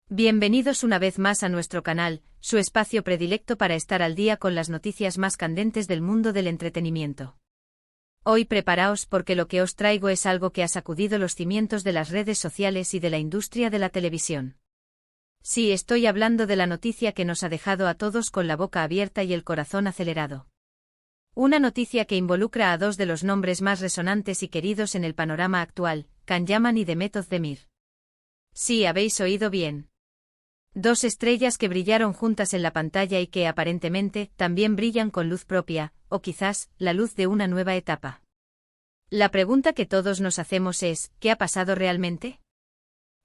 Bienvenidos una vez más a nuestro canal, su espacio predilecto para estar al día con las noticias más candentes del mundo del entretenimiento. Hoy preparaos porque lo que os traigo es algo que ha sacudido los cimientos de las redes sociales y de la industria de la televisión. Sí, estoy hablando de la noticia que nos ha dejado a todos con la boca abierta y el corazón acelerado. Una noticia que involucra a dos de los nombres más resonantes y queridos en el panorama actual, Can Yaman y Demet Özdemir. Sí, habéis oído bien. Dos estrellas que brillaron juntas en la pantalla y que aparentemente también brillan con luz propia, o quizás la luz de una nueva etapa. La pregunta que todos nos hacemos es, ¿qué ha pasado realmente?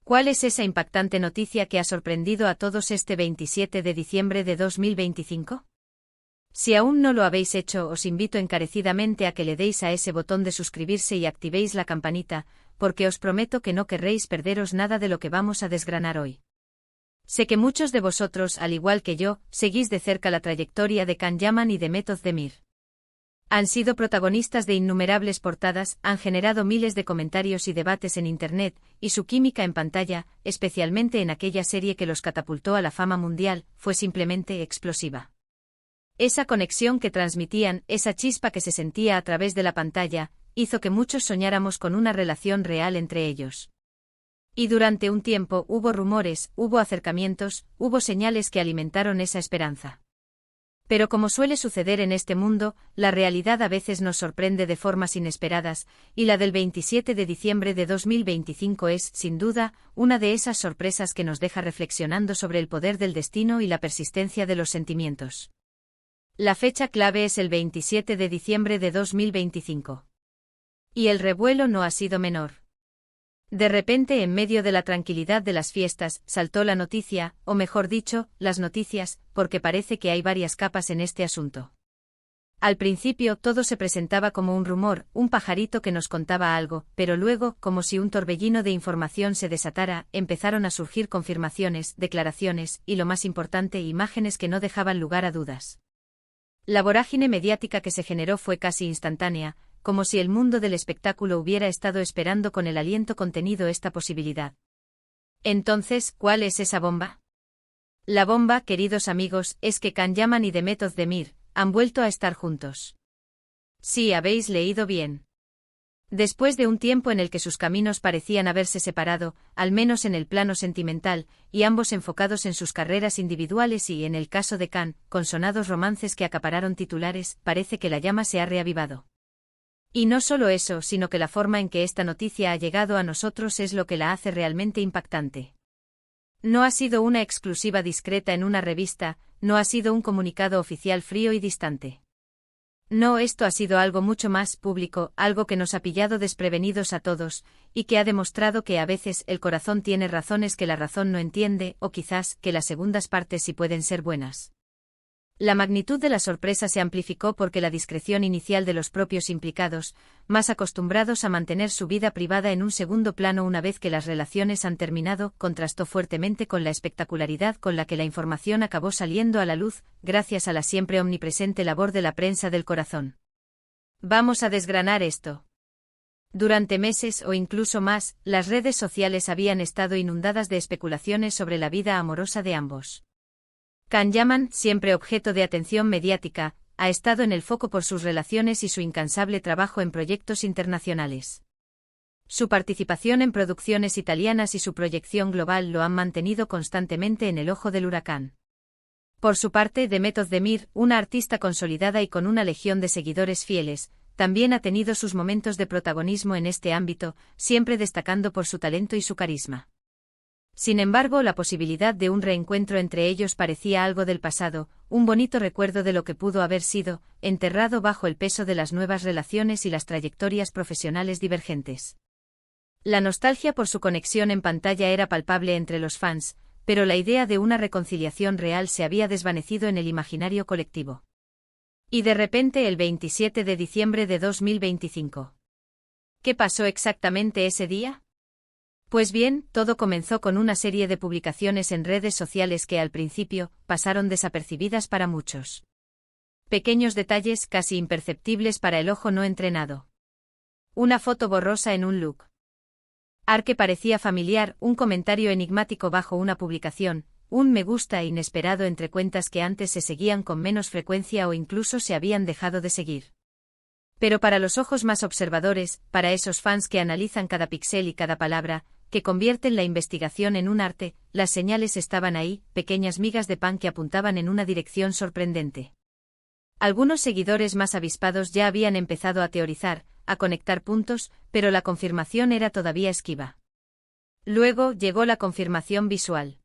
¿Cuál es esa impactante noticia que ha sorprendido a todos este 27 de diciembre de 2025? Si aún no lo habéis hecho, os invito encarecidamente a que le deis a ese botón de suscribirse y activéis la campanita, porque os prometo que no querréis perderos nada de lo que vamos a desgranar hoy. Sé que muchos de vosotros, al igual que yo, seguís de cerca la trayectoria de Can Yaman y Demet Özdemir. Han sido protagonistas de innumerables portadas, han generado miles de comentarios y debates en Internet, y su química en pantalla, especialmente en aquella serie que los catapultó a la fama mundial, fue simplemente explosiva. Esa conexión que transmitían, esa chispa que se sentía a través de la pantalla, hizo que muchos soñáramos con una relación real entre ellos. Y durante un tiempo hubo rumores, hubo acercamientos, hubo señales que alimentaron esa esperanza. Pero como suele suceder en este mundo, la realidad a veces nos sorprende de formas inesperadas, y la del 27 de diciembre de 2025 es, sin duda, una de esas sorpresas que nos deja reflexionando sobre el poder del destino y la persistencia de los sentimientos. La fecha clave es el 27 de diciembre de 2025. Y el revuelo no ha sido menor. De repente, en medio de la tranquilidad de las fiestas, saltó la noticia, o mejor dicho, las noticias, porque parece que hay varias capas en este asunto. Al principio todo se presentaba como un rumor, un pajarito que nos contaba algo, pero luego, como si un torbellino de información se desatara, empezaron a surgir confirmaciones, declaraciones, y lo más importante, imágenes que no dejaban lugar a dudas. La vorágine mediática que se generó fue casi instantánea, como si el mundo del espectáculo hubiera estado esperando con el aliento contenido esta posibilidad. Entonces, ¿cuál es esa bomba? La bomba, queridos amigos, es que Can Yaman y Demet Özdemir han vuelto a estar juntos. Sí, habéis leído bien. Después de un tiempo en el que sus caminos parecían haberse separado, al menos en el plano sentimental, y ambos enfocados en sus carreras individuales y, en el caso de Can, con sonados romances que acapararon titulares, parece que la llama se ha reavivado. Y no solo eso, sino que la forma en que esta noticia ha llegado a nosotros es lo que la hace realmente impactante. No ha sido una exclusiva discreta en una revista, no ha sido un comunicado oficial frío y distante. No, esto ha sido algo mucho más público, algo que nos ha pillado desprevenidos a todos, y que ha demostrado que a veces el corazón tiene razones que la razón no entiende, o quizás que las segundas partes sí pueden ser buenas. La magnitud de la sorpresa se amplificó porque la discreción inicial de los propios implicados, más acostumbrados a mantener su vida privada en un segundo plano una vez que las relaciones han terminado, contrastó fuertemente con la espectacularidad con la que la información acabó saliendo a la luz, gracias a la siempre omnipresente labor de la prensa del corazón. Vamos a desgranar esto. Durante meses o incluso más, las redes sociales habían estado inundadas de especulaciones sobre la vida amorosa de ambos. Can Yaman, siempre objeto de atención mediática, ha estado en el foco por sus relaciones y su incansable trabajo en proyectos internacionales. Su participación en producciones italianas y su proyección global lo han mantenido constantemente en el ojo del huracán. Por su parte, Demet Özdemir, una artista consolidada y con una legión de seguidores fieles, también ha tenido sus momentos de protagonismo en este ámbito, siempre destacando por su talento y su carisma. Sin embargo, la posibilidad de un reencuentro entre ellos parecía algo del pasado, un bonito recuerdo de lo que pudo haber sido, enterrado bajo el peso de las nuevas relaciones y las trayectorias profesionales divergentes. La nostalgia por su conexión en pantalla era palpable entre los fans, pero la idea de una reconciliación real se había desvanecido en el imaginario colectivo. Y de repente el 27 de diciembre de 2025. ¿Qué pasó exactamente ese día? Pues bien, todo comenzó con una serie de publicaciones en redes sociales que al principio pasaron desapercibidas para muchos. Pequeños detalles casi imperceptibles para el ojo no entrenado. Una foto borrosa en un look. Arke parecía familiar, un comentario enigmático bajo una publicación, un me gusta inesperado entre cuentas que antes se seguían con menos frecuencia o incluso se habían dejado de seguir. Pero para los ojos más observadores, para esos fans que analizan cada píxel y cada palabra, que convierten la investigación en un arte, las señales estaban ahí, pequeñas migas de pan que apuntaban en una dirección sorprendente. Algunos seguidores más avispados ya habían empezado a teorizar, a conectar puntos, pero la confirmación era todavía esquiva. Luego llegó la confirmación visual.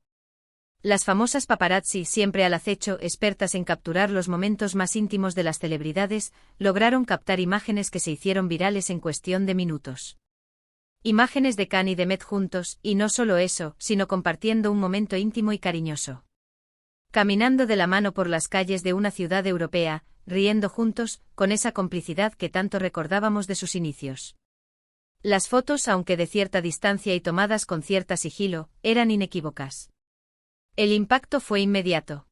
Las famosas paparazzi, siempre al acecho, expertas en capturar los momentos más íntimos de las celebridades, lograron captar imágenes que se hicieron virales en cuestión de minutos. Imágenes de Khan y de Met juntos, y no solo eso, sino compartiendo un momento íntimo y cariñoso. Caminando de la mano por las calles de una ciudad europea, riendo juntos, con esa complicidad que tanto recordábamos de sus inicios. Las fotos, aunque de cierta distancia y tomadas con cierta sigilo, eran inequívocas. El impacto fue inmediato.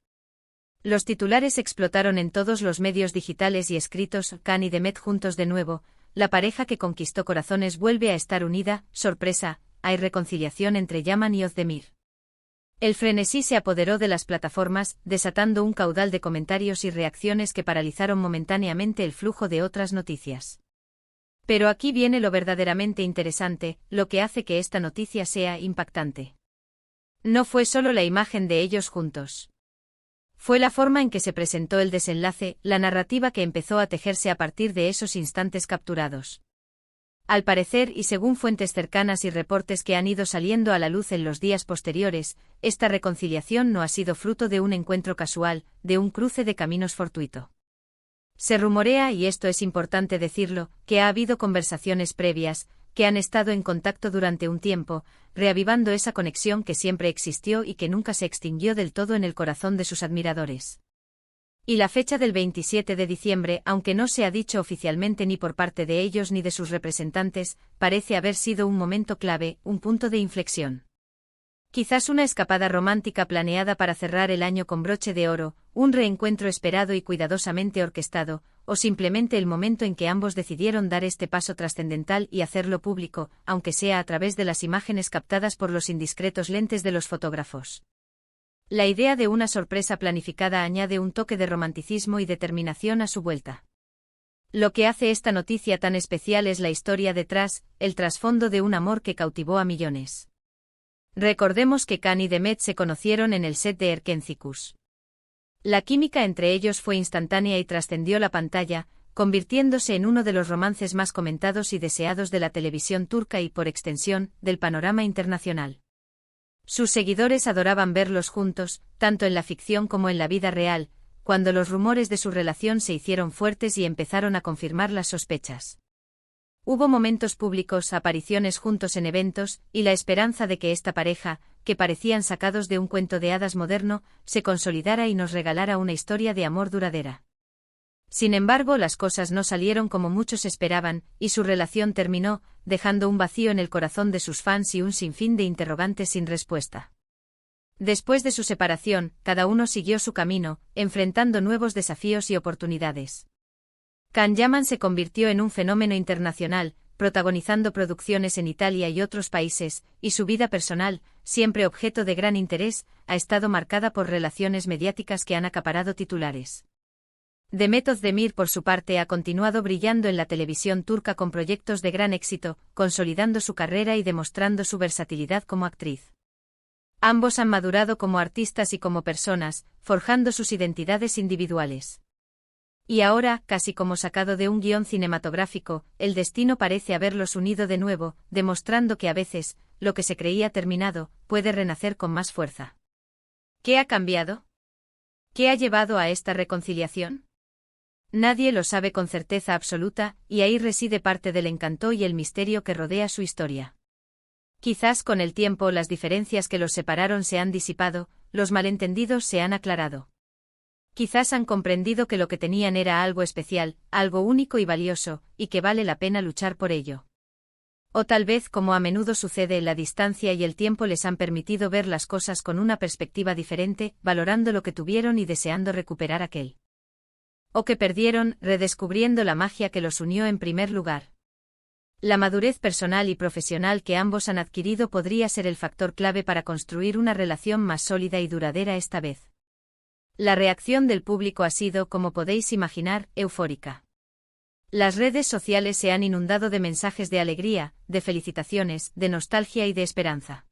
Los titulares explotaron en todos los medios digitales y escritos, Khan y Demet juntos de nuevo, la pareja que conquistó corazones vuelve a estar unida, sorpresa, hay reconciliación entre Yaman y Ozdemir. El frenesí se apoderó de las plataformas, desatando un caudal de comentarios y reacciones que paralizaron momentáneamente el flujo de otras noticias. Pero aquí viene lo verdaderamente interesante, lo que hace que esta noticia sea impactante. No fue solo la imagen de ellos juntos. Fue la forma en que se presentó el desenlace, la narrativa que empezó a tejerse a partir de esos instantes capturados. Al parecer, y según fuentes cercanas y reportes que han ido saliendo a la luz en los días posteriores, esta reconciliación no ha sido fruto de un encuentro casual, de un cruce de caminos fortuito. Se rumorea, y esto es importante decirlo, que ha habido conversaciones previas, que han estado en contacto durante un tiempo, reavivando esa conexión que siempre existió y que nunca se extinguió del todo en el corazón de sus admiradores. Y la fecha del 27 de diciembre, aunque no se ha dicho oficialmente ni por parte de ellos ni de sus representantes, parece haber sido un momento clave, un punto de inflexión. Quizás una escapada romántica planeada para cerrar el año con broche de oro, un reencuentro esperado y cuidadosamente orquestado, o simplemente el momento en que ambos decidieron dar este paso trascendental y hacerlo público, aunque sea a través de las imágenes captadas por los indiscretos lentes de los fotógrafos. La idea de una sorpresa planificada añade un toque de romanticismo y determinación a su vuelta. Lo que hace esta noticia tan especial es la historia detrás, el trasfondo de un amor que cautivó a millones. Recordemos que Khan y Demet se conocieron en el set de Erkencicus. La química entre ellos fue instantánea y trascendió la pantalla, convirtiéndose en uno de los romances más comentados y deseados de la televisión turca y, por extensión, del panorama internacional. Sus seguidores adoraban verlos juntos, tanto en la ficción como en la vida real, cuando los rumores de su relación se hicieron fuertes y empezaron a confirmar las sospechas. Hubo momentos públicos, apariciones juntos en eventos, y la esperanza de que esta pareja, que parecían sacados de un cuento de hadas moderno, se consolidara y nos regalara una historia de amor duradera. Sin embargo, las cosas no salieron como muchos esperaban, y su relación terminó, dejando un vacío en el corazón de sus fans y un sinfín de interrogantes sin respuesta. Después de su separación, cada uno siguió su camino, enfrentando nuevos desafíos y oportunidades. Can Yaman se convirtió en un fenómeno internacional, protagonizando producciones en Italia y otros países, y su vida personal, siempre objeto de gran interés, ha estado marcada por relaciones mediáticas que han acaparado titulares. Demet Özdemir, por su parte, ha continuado brillando en la televisión turca con proyectos de gran éxito, consolidando su carrera y demostrando su versatilidad como actriz. Ambos han madurado como artistas y como personas, forjando sus identidades individuales. Y ahora, casi como sacado de un guión cinematográfico, el destino parece haberlos unido de nuevo, demostrando que a veces, lo que se creía terminado, puede renacer con más fuerza. ¿Qué ha cambiado? ¿Qué ha llevado a esta reconciliación? Nadie lo sabe con certeza absoluta, y ahí reside parte del encanto y el misterio que rodea su historia. Quizás con el tiempo las diferencias que los separaron se han disipado, los malentendidos se han aclarado. Quizás han comprendido que lo que tenían era algo especial, algo único y valioso, y que vale la pena luchar por ello. O tal vez, como a menudo sucede, la distancia y el tiempo les han permitido ver las cosas con una perspectiva diferente, valorando lo que tuvieron y deseando recuperar aquel. O que perdieron, redescubriendo la magia que los unió en primer lugar. La madurez personal y profesional que ambos han adquirido podría ser el factor clave para construir una relación más sólida y duradera esta vez. La reacción del público ha sido, como podéis imaginar, eufórica. Las redes sociales se han inundado de mensajes de alegría, de felicitaciones, de nostalgia y de esperanza.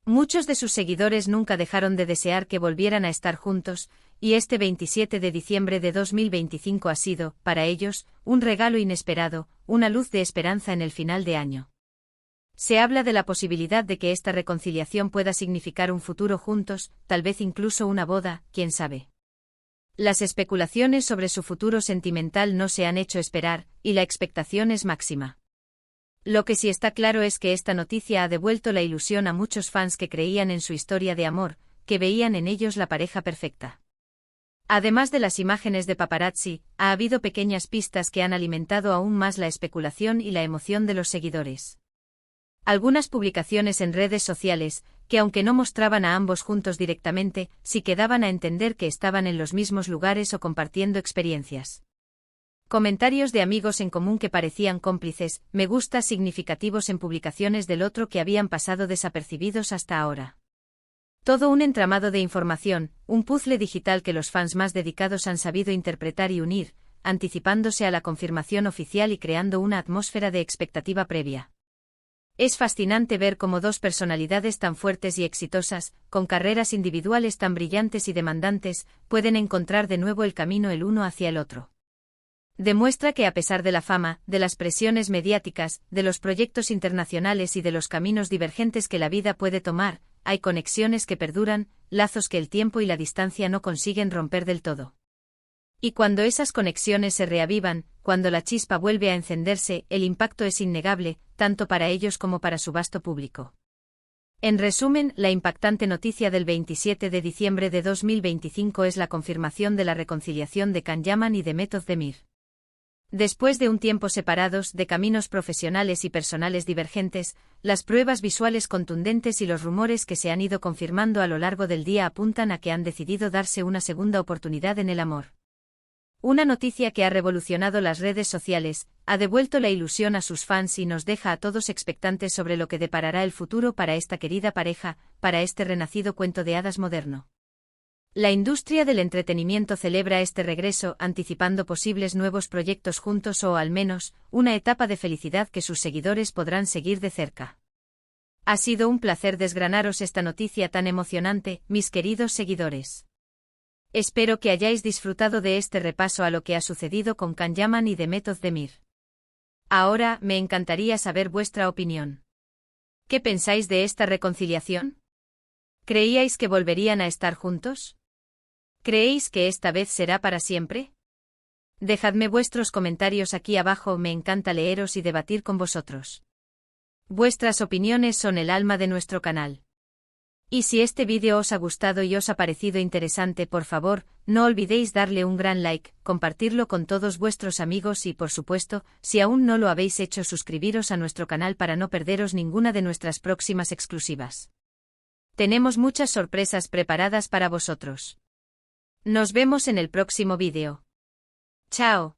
Muchos de sus seguidores nunca dejaron de desear que volvieran a estar juntos, y este 27 de diciembre de 2025 ha sido, para ellos, un regalo inesperado, una luz de esperanza en el final de año. Se habla de la posibilidad de que esta reconciliación pueda significar un futuro juntos, tal vez incluso una boda, quién sabe. Las especulaciones sobre su futuro sentimental no se han hecho esperar, y la expectación es máxima. Lo que sí está claro es que esta noticia ha devuelto la ilusión a muchos fans que creían en su historia de amor, que veían en ellos la pareja perfecta. Además de las imágenes de paparazzi, ha habido pequeñas pistas que han alimentado aún más la especulación y la emoción de los seguidores. Algunas publicaciones en redes sociales, que aunque no mostraban a ambos juntos directamente, sí que daban a entender que estaban en los mismos lugares o compartiendo experiencias. Comentarios de amigos en común que parecían cómplices, me gusta significativos en publicaciones del otro que habían pasado desapercibidos hasta ahora. Todo un entramado de información, un puzzle digital que los fans más dedicados han sabido interpretar y unir, anticipándose a la confirmación oficial y creando una atmósfera de expectativa previa. Es fascinante ver cómo dos personalidades tan fuertes y exitosas, con carreras individuales tan brillantes y demandantes, pueden encontrar de nuevo el camino el uno hacia el otro. Demuestra que a pesar de la fama, de las presiones mediáticas, de los proyectos internacionales y de los caminos divergentes que la vida puede tomar, hay conexiones que perduran, lazos que el tiempo y la distancia no consiguen romper del todo. Y cuando esas conexiones se reavivan, cuando la chispa vuelve a encenderse, el impacto es innegable, tanto para ellos como para su vasto público. En resumen, la impactante noticia del 27 de diciembre de 2025 es la confirmación de la reconciliación de Can Yaman y de Method Demir. Después de un tiempo separados, de caminos profesionales y personales divergentes, las pruebas visuales contundentes y los rumores que se han ido confirmando a lo largo del día apuntan a que han decidido darse una segunda oportunidad en el amor. Una noticia que ha revolucionado las redes sociales, ha devuelto la ilusión a sus fans y nos deja a todos expectantes sobre lo que deparará el futuro para esta querida pareja, para este renacido cuento de hadas moderno. La industria del entretenimiento celebra este regreso anticipando posibles nuevos proyectos juntos o al menos, una etapa de felicidad que sus seguidores podrán seguir de cerca. Ha sido un placer desgranaros esta noticia tan emocionante, mis queridos seguidores. Espero que hayáis disfrutado de este repaso a lo que ha sucedido con Can Yaman y de Method Demir. Ahora, me encantaría saber vuestra opinión. ¿Qué pensáis de esta reconciliación? ¿Creíais que volverían a estar juntos? ¿Creéis que esta vez será para siempre? Dejadme vuestros comentarios aquí abajo, me encanta leeros y debatir con vosotros. Vuestras opiniones son el alma de nuestro canal. Y si este vídeo os ha gustado y os ha parecido interesante, por favor, no olvidéis darle un gran like, compartirlo con todos vuestros amigos y, por supuesto, si aún no lo habéis hecho, suscribiros a nuestro canal para no perderos ninguna de nuestras próximas exclusivas. Tenemos muchas sorpresas preparadas para vosotros. Nos vemos en el próximo vídeo. Chao.